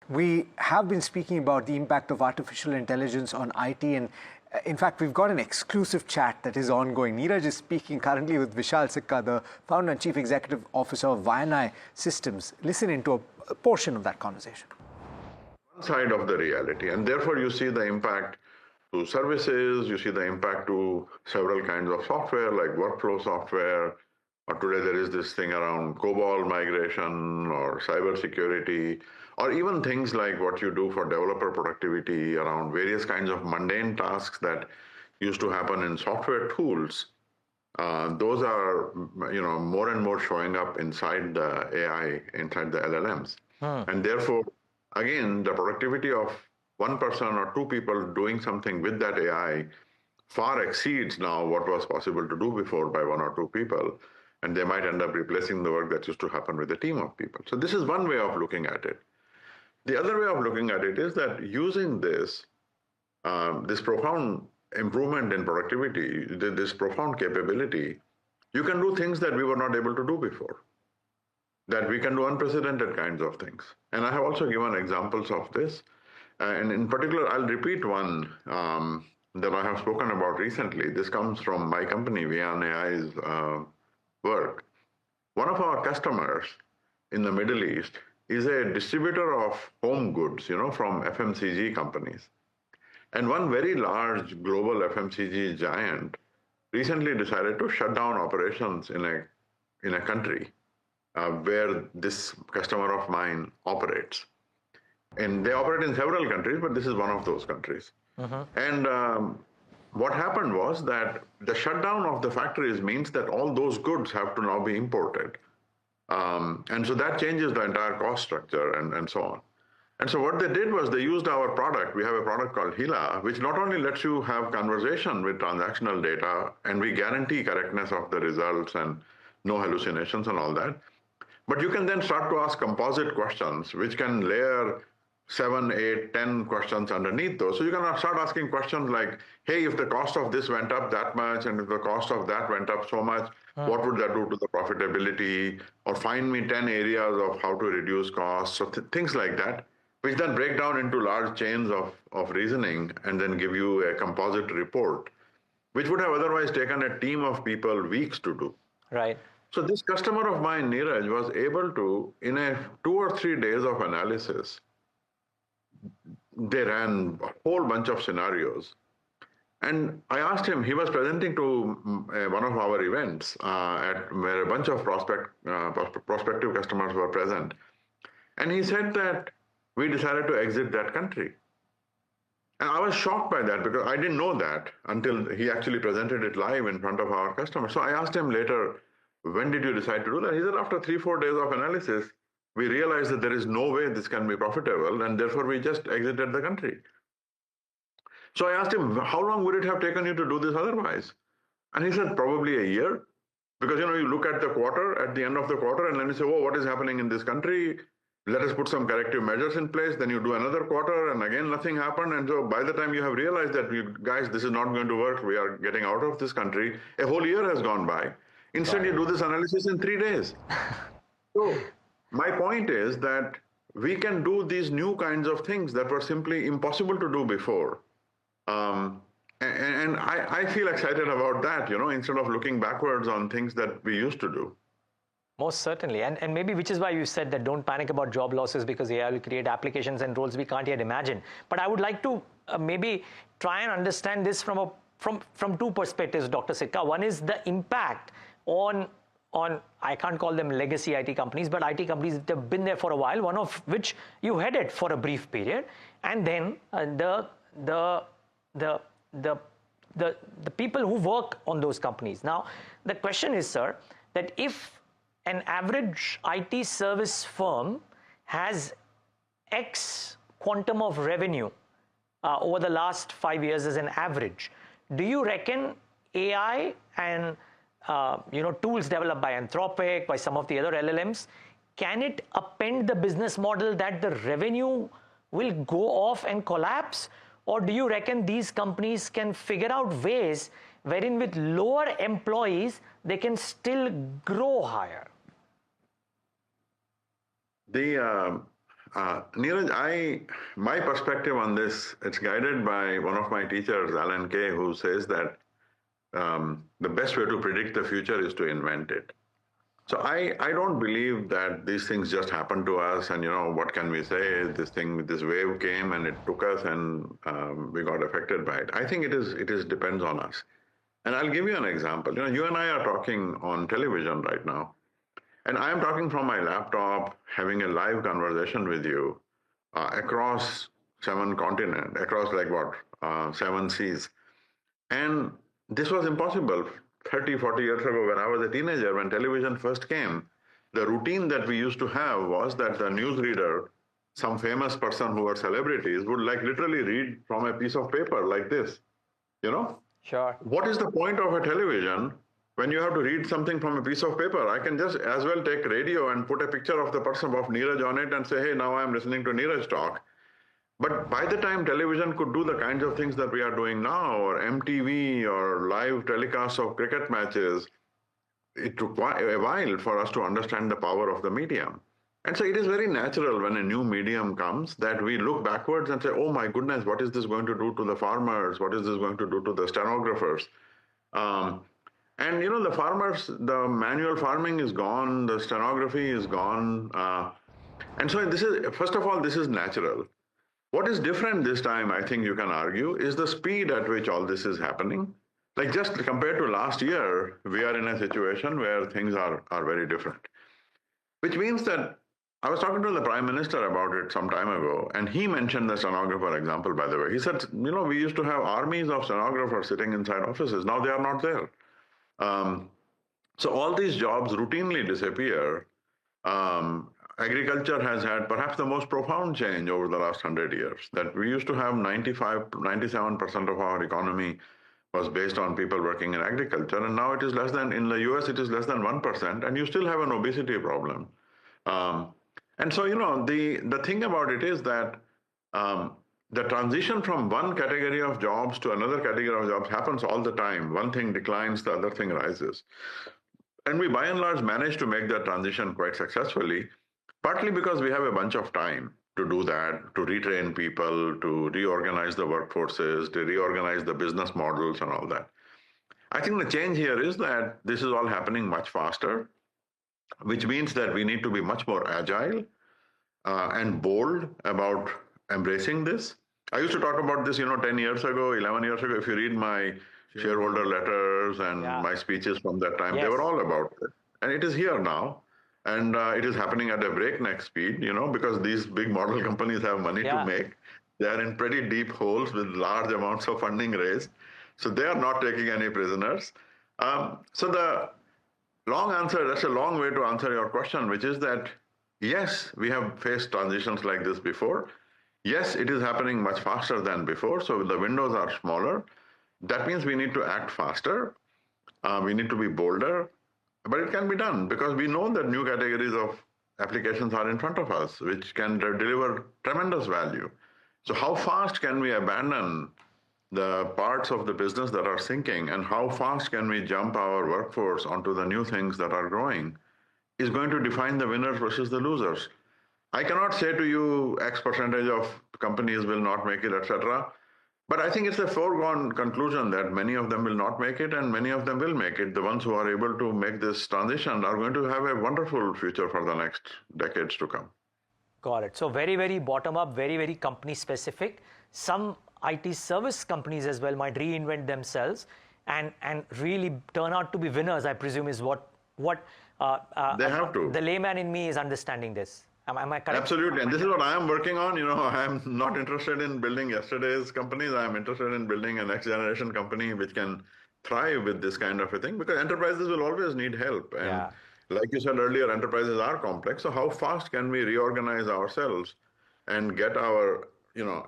We have been speaking about the impact of artificial intelligence on IT, and in fact, we've got an exclusive chat that is ongoing. Neeraj is speaking currently with Vishal Sikka, the founder and chief executive officer of Vianai Systems. Listen into a portion of that conversation. One side of the reality, and therefore you see the impact to services, you see the impact to several kinds of software like workflow software, or today there is this thing around COBOL migration or cybersecurity, or even things like what you do for developer productivity around various kinds of mundane tasks that used to happen in software tools. Those are, more and more showing up inside the AI, inside the LLMs. And therefore, again, the productivity of one person or two people doing something with that AI far exceeds now what was possible to do before by one or two people. And they might end up replacing the work that used to happen with a team of people. So this is one way of looking at it. The other way of looking at it is that using this profound improvement in productivity, this profound capability, you can do things that we were not able to do before, that we can do unprecedented kinds of things. And I have also given examples of this. And in particular, I'll repeat one that I have spoken about recently. This comes from my company, Vianai's work. One of our customers in the Middle East is a distributor of home goods, from FMCG companies. And one very large global FMCG giant recently decided to shut down operations in a country where this customer of mine operates. And they operate in several countries, but this is one of those countries. And what happened was that the shutdown of the factories means that all those goods have to now be imported. And so that changes the entire cost structure and so on. And so what they did was they used our product. We have a product called Hila, which not only lets you have conversation with transactional data, and we guarantee correctness of the results and no hallucinations and all that, but you can then start to ask composite questions, which can layer 7, 8, 10 questions underneath those. So you can start asking questions like, hey, if the cost of this went up that much, and if the cost of that went up so much, what would that do to the profitability? Or find me 10 areas of how to reduce costs, so things like that, which then break down into large chains of reasoning and then give you a composite report, which would have otherwise taken a team of people weeks to do. Right. So this customer of mine, Neeraj, was able to, in a 2 or 3 days of analysis, they ran a whole bunch of scenarios. And I asked him, he was presenting to one of our events where a bunch of prospective customers were present. And he said that we decided to exit that country. And I was shocked by that because I didn't know that until he actually presented it live in front of our customers. So I asked him later, when did you decide to do that? He said, after 3-4 days of analysis, we realized that there is no way this can be profitable, and therefore we just exited the country. So I asked him, how long would it have taken you to do this otherwise? And he said, probably a year. Because, you look at the quarter, at the end of the quarter, and then you say, oh, what is happening in this country? Let us put some corrective measures in place. Then you do another quarter, and again, nothing happened. And so by the time you have realized that, guys, this is not going to work, we are getting out of this country, a whole year has gone by. Instead, you do this analysis in 3 days. So my point is that we can do these new kinds of things that were simply impossible to do before. And I feel excited about that, instead of looking backwards on things that we used to do. Most certainly. And maybe which is why you said that don't panic about job losses, because AI will create applications and roles we can't yet imagine. But I would like to maybe try and understand this from two perspectives, Dr. Sikka. One is the impact on I can't call them legacy IT companies, but IT companies that have been there for a while, one of which you headed for a brief period, and then the people who work on those companies. Now, the question is, sir, that if an average IT service firm has X quantum of revenue over the last 5 years as an average, do you reckon AI and tools developed by Anthropic, by some of the other LLMs, can it upend the business model that the revenue will go off and collapse? Or do you reckon these companies can figure out ways wherein with lower employees, they can still grow higher? Neeraj, my perspective on this, it's guided by one of my teachers, Alan Kay, who says that the best way to predict the future is to invent it. So I don't believe that these things just happen to us and, what can we say? This wave came and it took us and we got affected by it. I think it depends on us. And I'll give you an example. You and I are talking on television right now. And I am talking from my laptop, having a live conversation with you across 7 continents, across 7 seas. And this was impossible 30, 40 years ago when I was a teenager, when television first came. The routine that we used to have was that the newsreader, some famous person who were celebrities, would literally read from a piece of paper like this, Sure. What is the point of a television when you have to read something from a piece of paper? I can just as well take radio and put a picture of the person of Neeraj on it and say, hey, now I'm listening to Neeraj talk. But by the time television could do the kinds of things that we are doing now, or MTV, or live telecasts of cricket matches, it took a while for us to understand the power of the medium. And so it is very natural when a new medium comes that we look backwards and say, oh my goodness, what is this going to do to the farmers? What is this going to do to the stenographers? And the farmers, the manual farming is gone, the stenography is gone. And so first of all, this is natural. What is different this time, I think you can argue, is the speed at which all this is happening. Just compared to last year, we are in a situation where things are very different. Which means that I was talking to the Prime Minister about it some time ago, and he mentioned the stenographer example, by the way. He said, we used to have armies of stenographers sitting inside offices. Now they are not there. So all these jobs routinely disappear. Agriculture has had perhaps the most profound change over the last 100 years. That we used to have 97% of our economy was based on people working in agriculture, and now it is less than, in the US, it is less than 1%, and you still have an obesity problem. And so, the thing about it is that the transition from one category of jobs to another category of jobs happens all the time. One thing declines, the other thing rises. And we, by and large, manage to make that transition quite successfully, partly because we have a bunch of time to do that, to retrain people, to reorganize the workforces, to reorganize the business models and all that. I think the change here is that this is all happening much faster, which means that we need to be much more agile and bold about embracing this. I used to talk about this, 10 years ago, 11 years ago. If you read my shareholder letters and my speeches from that time, they were all about it. And it is here now. And it is happening at a breakneck speed, because these big model companies have money to make. They are in pretty deep holes with large amounts of funding raised. So they are not taking any prisoners. So the long answer, that's a long way to answer your question, which is that, yes, we have faced transitions like this before. Yes, it is happening much faster than before. So the windows are smaller. That means we need to act faster. We need to be bolder. But it can be done because we know that new categories of applications are in front of us, which can deliver tremendous value. So how fast can we abandon the parts of the business that are sinking, and how fast can we jump our workforce onto the new things that are growing is going to define the winners versus the losers. I cannot say to you X percentage of companies will not make it, etc. But I think it's a foregone conclusion that many of them will not make it and many of them will make it. The ones who are able to make this transition are going to have a wonderful future for the next decades to come. Got it. So very, very bottom up, very, very company specific. Some IT service companies as well might reinvent themselves and really turn out to be winners, I presume, is what they have to. The layman in me is understanding this. Am I correct? Absolutely. And this is what I am working on. I am not interested in building yesterday's companies. I am interested in building a next generation company which can thrive with this kind of a thing, because enterprises will always need help. And like you said earlier, enterprises are complex. So how fast can we reorganize ourselves and get our,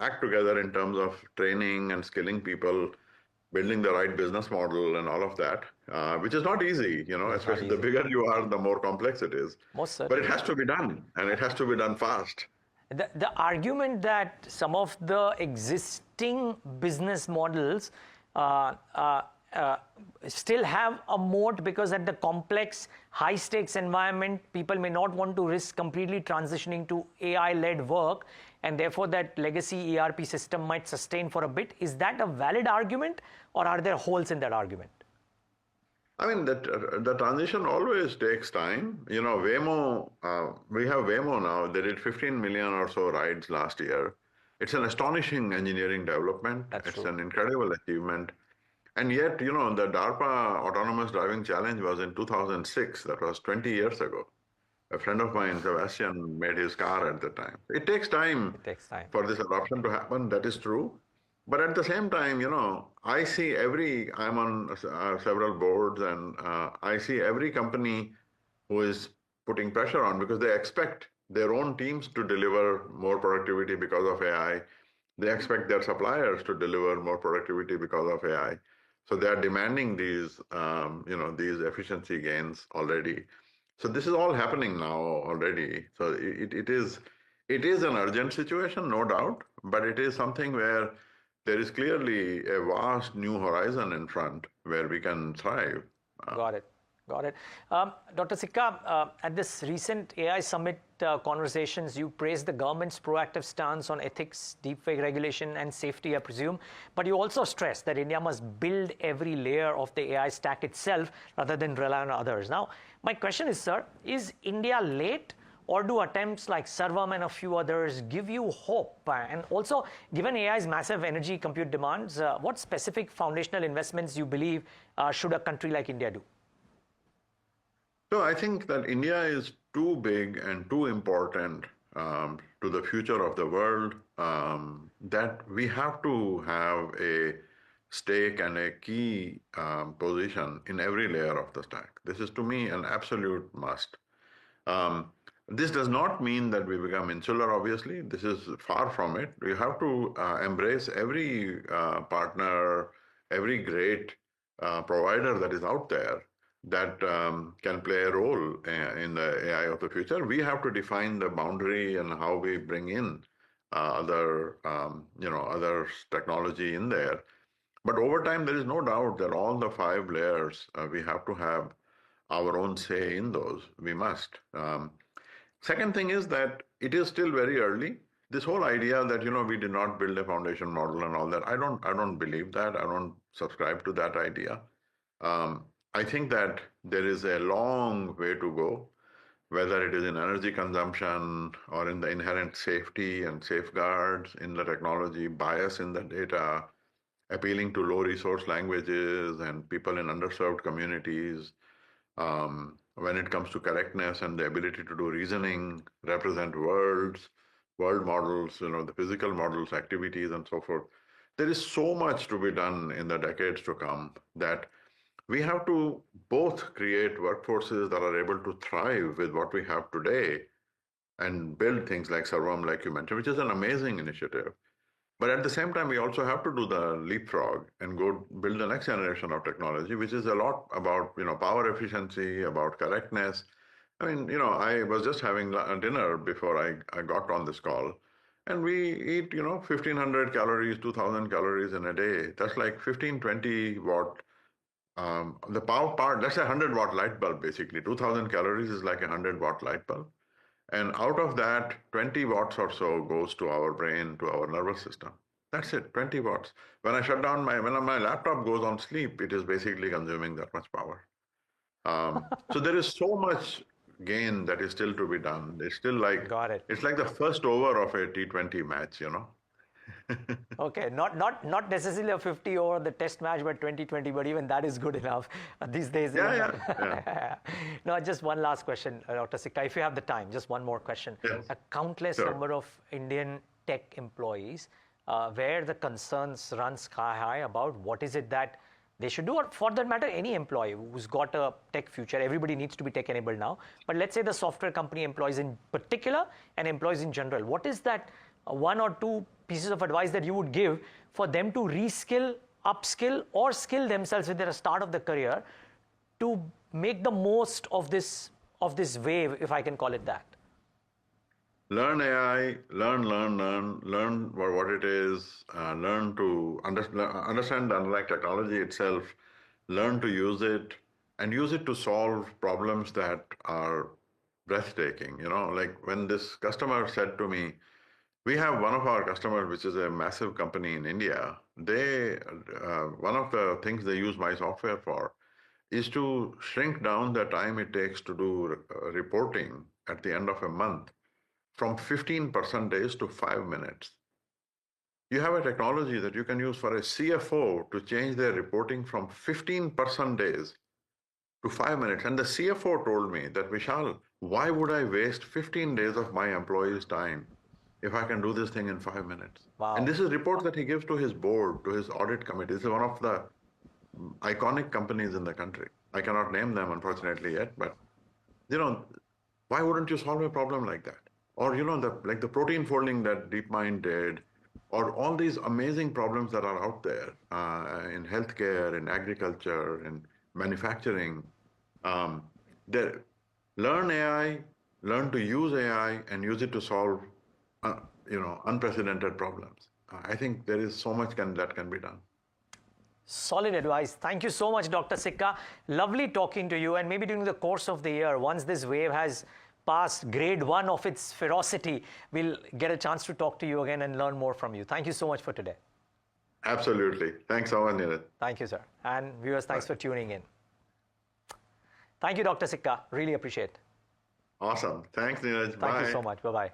act together in terms of training and skilling people, building the right business model and all of that, which is not easy, especially the bigger you are, the more complex it is. Most certainly. But it has to be done, and it has to be done fast. The argument that some of the existing business models still have a moat because at the complex, high-stakes environment, people may not want to risk completely transitioning to AI-led work, and therefore that legacy ERP system might sustain for a bit. Is that a valid argument, or are there holes in that argument? I mean, the transition always takes time. You know, Waymo, we have Waymo now. They did 15 million or so rides last year. It's an astonishing engineering development. That's It's true. an incredible achievement. And yet, you know, the DARPA Autonomous Driving Challenge was in 2006. That was 20 years ago. A friend of mine, Sebastian, made his car at the time. It takes time It takes time. for this adoption to happen. That is true. But at the same time, you know, I see I'm on several boards, and I see every company who is putting pressure on because they expect their own teams to deliver more productivity because of AI. They expect their suppliers to deliver more productivity because of AI. So they are demanding these, these efficiency gains already. So this is all happening now already. So it is an urgent situation, no doubt, but it is something where there is clearly a vast new horizon in front where we can thrive. Got it. Got it. Dr. Sikka, at this recent AI summit conversations, you praised the government's proactive stance on ethics, deepfake regulation, and safety, I presume. But you also stressed that India must build every layer of the AI stack itself rather than rely on others. Now, my question is, sir, is India late? Or do attempts like Sarvam and a few others give you hope? And also, given AI's massive energy compute demands, what specific foundational investments you believe should a country like India do? So I think that India is too big and too important to the future of the world that we have to have a stake and a key position in every layer of the stack. This is, to me, an absolute must. This does not mean that we become insular, obviously. This is far from it. We have to embrace every partner, every great provider that is out there that can play a role in the AI of the future. We have to define the boundary and how we bring in other technology in there. But over time, there is no doubt that all the 5 layers, we have to have our own say in those. We must. Second thing is that it is still very early. This whole idea that, you know, we did not build a foundation model and all that, I don't believe that. I don't subscribe to that idea. I think that there is a long way to go, whether it is in energy consumption or in the inherent safety and safeguards in the technology, bias in the data, appealing to low resource languages and people in underserved communities. When it comes to correctness and the ability to do reasoning, represent world models, you know, the physical models, activities, and so forth. There is so much to be done in the decades to come that we have to both create workforces that are able to thrive with what we have today and build things like Sarvam, like you mentioned, which is an amazing initiative. But at the same time, we also have to do the leapfrog and go build the next generation of technology, which is a lot about, you know, power efficiency, about correctness. I mean, you know, I was just having dinner before I got on this call, and we eat, you know, 1,500 calories, 2,000 calories in a day. That's like 15, 20 watt. The power part, that's a 100-watt light bulb, basically. 2,000 calories is like a 100-watt light bulb. And out of that, 20 watts or so goes to our brain, to our nervous system. That's it, 20 watts. When I shut down when my laptop goes on sleep, it is basically consuming that much power. So there is so much gain that is still to be done. It's still like, Got it. It's like the first over of a T20 match, you know. Okay, not necessarily a 50 over the test match by 2020, but even that is good enough these days. Yeah. No, just one last question, Dr. Sikka, if you have the time, just one more question. Yes. A countless Sure. number of Indian tech employees where the concerns run sky high about what is it that they should do, or for that matter, any employee who's got a tech future. Everybody needs to be tech enabled now. But let's say the software company employees in particular and employees in general. What is that one or two pieces of advice that you would give for them to reskill, upskill, or skill themselves at the start of the career to make the most of this wave, if I can call it that? Learn AI, learn what it is, learn to understand the underlying technology itself, learn to use it, and use it to solve problems that are breathtaking. Like when this customer said to me, we have one of our customers, which is a massive company in India. One of the things they use my software for is to shrink down the time it takes to do reporting at the end of a month from 15% days to 5 minutes. You have a technology that you can use for a CFO to change their reporting from 15% days to 5 minutes. And the CFO told me that, Vishal, why would I waste 15 days of my employees' time if I can do this thing in 5 minutes? Wow. And this is reports that he gives to his board, to his audit committee. This is one of the iconic companies in the country. I cannot name them, unfortunately, yet, but why wouldn't you solve a problem like that? Or like the protein folding that DeepMind did, or all these amazing problems that are out there in healthcare, in agriculture, in manufacturing. Learn AI, learn to use AI, and use it to solve unprecedented problems. I think there is so much that can be done. Solid advice. Thank you so much, Dr. Sikka. Lovely talking to you. And maybe during the course of the year, once this wave has passed grade 1 of its ferocity, we'll get a chance to talk to you again and learn more from you. Thank you so much for today. Absolutely. Thanks so much, Neeraj. Thank you, sir. And viewers, thanks for tuning in. Thank you, Dr. Sikka. Really appreciate it. Awesome. Thanks, Neeraj. Bye. Thank you so much. Bye-bye.